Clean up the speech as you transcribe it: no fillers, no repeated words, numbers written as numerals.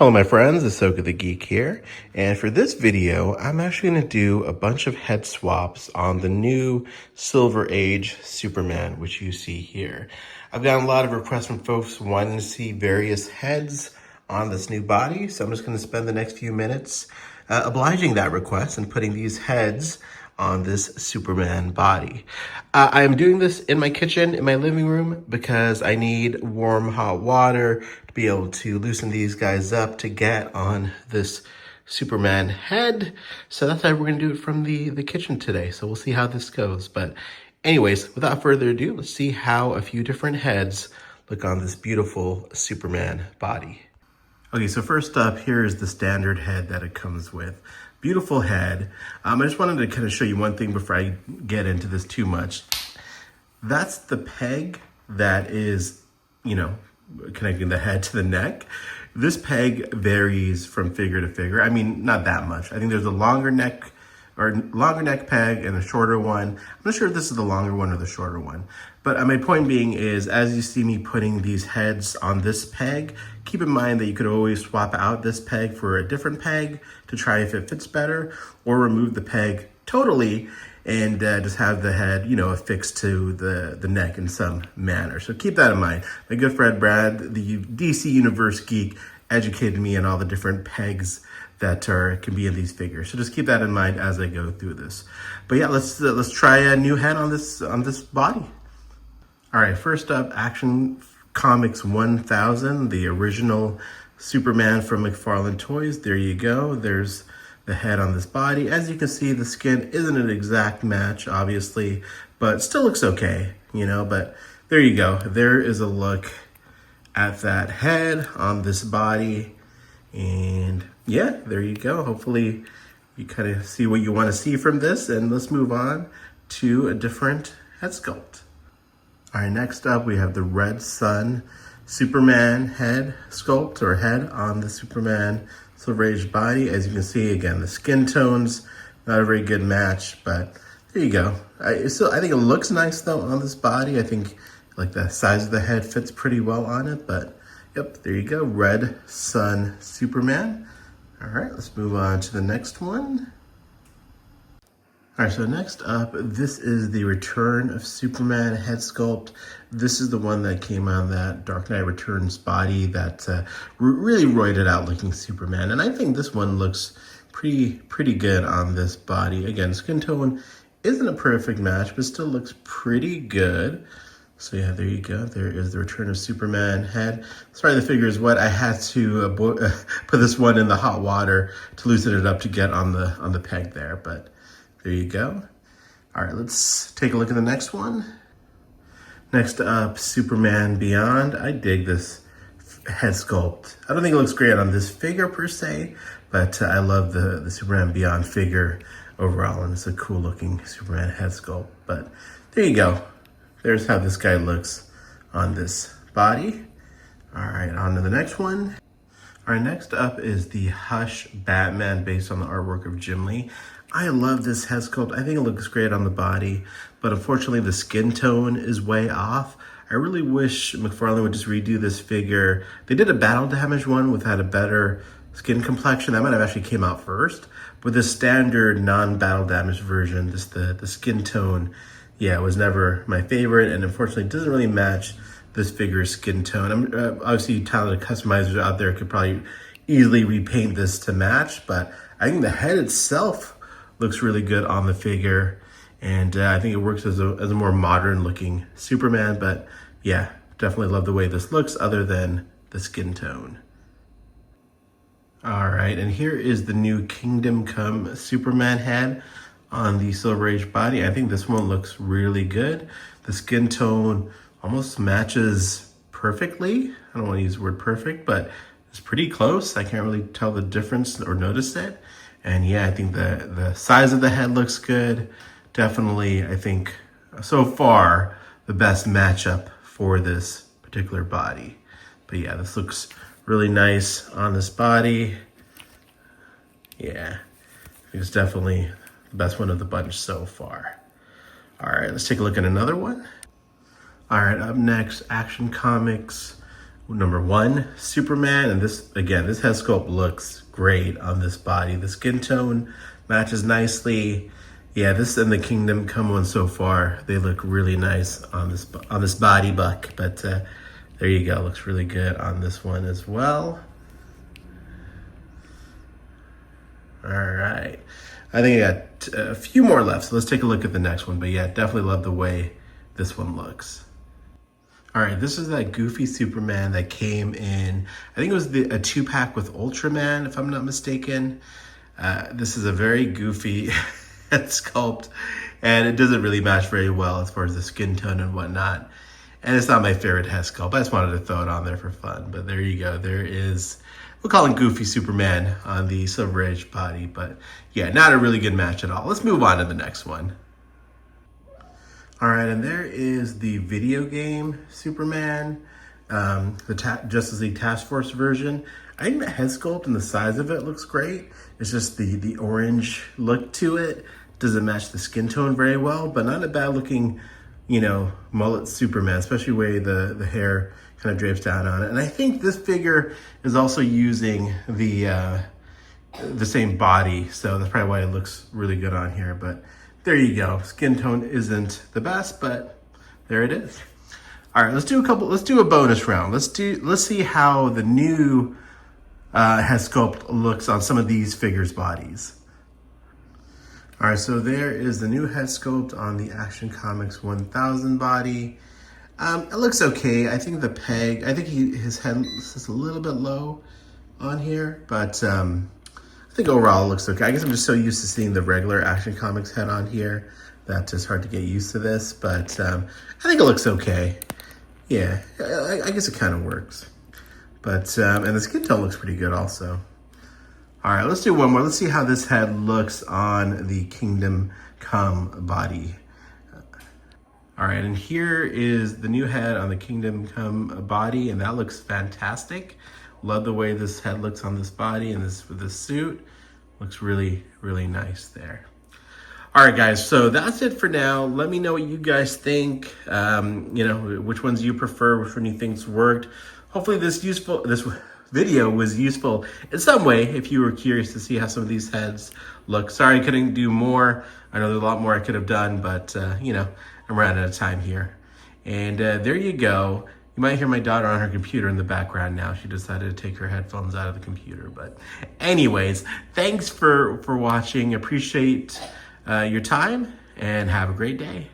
Hello my friends, Asoka the Geek here, and for this video, I'm actually going to do a bunch of head swaps on the new Silver Age Superman, which you see here. I've gotten a lot of requests from folks wanting to see various heads on this new body, so I'm just going to spend the next few minutes obliging that request and putting these heads on this Superman body. I am doing this in my kitchen, in my living room, because I need warm, hot water to be able to loosen these guys up to get on this Superman head. So that's why we're gonna do it from the kitchen today. So we'll see how this goes. But anyways, without further ado, let's see how a few different heads look on this beautiful Superman body. Okay, so first up, here is the standard head that it comes with. Beautiful head. I just wanted to kind of show you one thing before I get into this too much. That's the peg that is, connecting the head to the neck. This peg varies from figure to figure. I mean, not that much. I think there's a longer neck peg and a shorter one. I'm not sure if this is the longer one or the shorter one. But my point being is, as you see me putting these heads on this peg, keep in mind that you could always swap out this peg for a different peg to try if it fits better, or remove the peg totally and just have the head, affixed to the neck in some manner. So keep that in mind. My good friend Brad, the DC Universe geek, educated me on all the different pegs that can be in these figures. So just keep that in mind as I go through this. But yeah, let's try a new head on this body. All right, first up, Action Comics 1000, the original Superman from McFarlane Toys. There you go. There's the head on this body. As you can see, the skin isn't an exact match, obviously, but still looks okay, but there you go. There is a look at that head on this body. And yeah, there you go. Hopefully you kind of see what you want to see from this, and let's move on to a different head sculpt. All right, next up we have the Red Sun Superman head sculpt, or head on the Superman Silver Age body. As you can see, again, the skin tones, not a very good match, but there you go. I think it looks nice though on this body. I think like the size of the head fits pretty well on it, but yep, there you go, Red Sun Superman. All right, let's move on to the next one. All right, so next up, this is the Return of Superman head sculpt. This is the one that came on that Dark Knight Returns body that really roided out looking Superman. And I think this one looks pretty good on this body. Again, skin tone isn't a perfect match, but still looks pretty good. So yeah, there you go. There is the Return of Superman head. Sorry, the figure is wet. I had to put this one in the hot water to loosen it up to get on the peg there, but there you go. All right, let's take a look at the next one. Next up, Superman Beyond. I dig this head sculpt. I don't think it looks great on this figure per se, but I love the Superman Beyond figure overall, and it's a cool looking Superman head sculpt. But there you go. There's how this guy looks on this body. All right, on to the next one. All right, next up is the Hush Batman based on the artwork of Jim Lee. I love this head sculpt. I think it looks great on the body, but unfortunately the skin tone is way off. I really wish McFarlane would just redo this figure. They did a battle damage one with had a better skin complexion. That might have actually came out first, but the standard non-battle damage version, just the skin tone, yeah, it was never my favorite, and unfortunately it doesn't really match this figure's skin tone. Obviously talented customizers out there could probably easily repaint this to match, but I think the head itself looks really good on the figure, and I think it works as a more modern looking Superman. But yeah, definitely love the way this looks other than the skin tone. All right, and here is the new Kingdom Come Superman head on the Silver Age body. I think this one looks really good. The skin tone almost matches perfectly. I don't want to use the word perfect, but it's pretty close. I can't really tell the difference or notice it. And yeah, I think the size of the head looks good. Definitely, I think, so far, the best matchup for this particular body. But yeah, this looks really nice on this body. Yeah, it's definitely the best one of the bunch so far. All right, let's take a look at another one. All right, up next, Action Comics number 1, Superman. And this, again, this head sculpt looks great on this body. The skin tone matches nicely. Yeah, this and the Kingdom Come one so far, they look really nice on this body buck. But there you go, looks really good on this one as well. All right, I think I got a few more left, so let's take a look at the next one. But yeah, definitely love the way this one looks. All right, this is that goofy Superman that came in, I think it was a 2-pack with Ultraman, if I'm not mistaken. This is a very goofy head sculpt, and it doesn't really match very well as far as the skin tone and whatnot. And it's not my favorite head sculpt. I just wanted to throw it on there for fun. But there you go. There is, we'll call him Goofy Superman on the Silver Age body. But yeah, not a really good match at all. Let's move on to the next one. All right, and there is the video game Superman, the Justice League Task Force version. I think the head sculpt and the size of it looks great. It's just the orange look to it doesn't match the skin tone very well, but not a bad looking, you know, mullet Superman, especially the way the hair kind of drapes down on it. And I think this figure is also using the same body, so that's probably why it looks really good on here. But there you go. Skin tone isn't the best, but there it is. All right, let's do a bonus round. Let's see how the new head sculpt looks on some of these figures' bodies. All right, so there is the new head sculpt on the Action Comics 1000 body. It looks okay. I think his head is just a little bit low on here, but I think overall it looks okay. I guess I'm just so used to seeing the regular Action Comics head on here that it's hard to get used to this, but I think it looks okay. Yeah, I guess it kind of works. But, and the skin tone looks pretty good also. All right, let's do one more. Let's see how this head looks on the Kingdom Come body. All right, and here is the new head on the Kingdom Come body, and that looks fantastic. Love the way this head looks on this body and with this suit. Looks really, really nice there. All right, guys, so that's it for now. Let me know what you guys think. You know, which ones you prefer, which one you think's worked. Hopefully this video was useful in some way if you were curious to see how some of these heads look. Sorry I couldn't do more. I know there's a lot more I could have done, but you know, I'm running out of time here. And there you go. You might hear my daughter on her computer in the background now. She decided to take her headphones out of the computer. But anyways, thanks for watching. Appreciate your time and have a great day.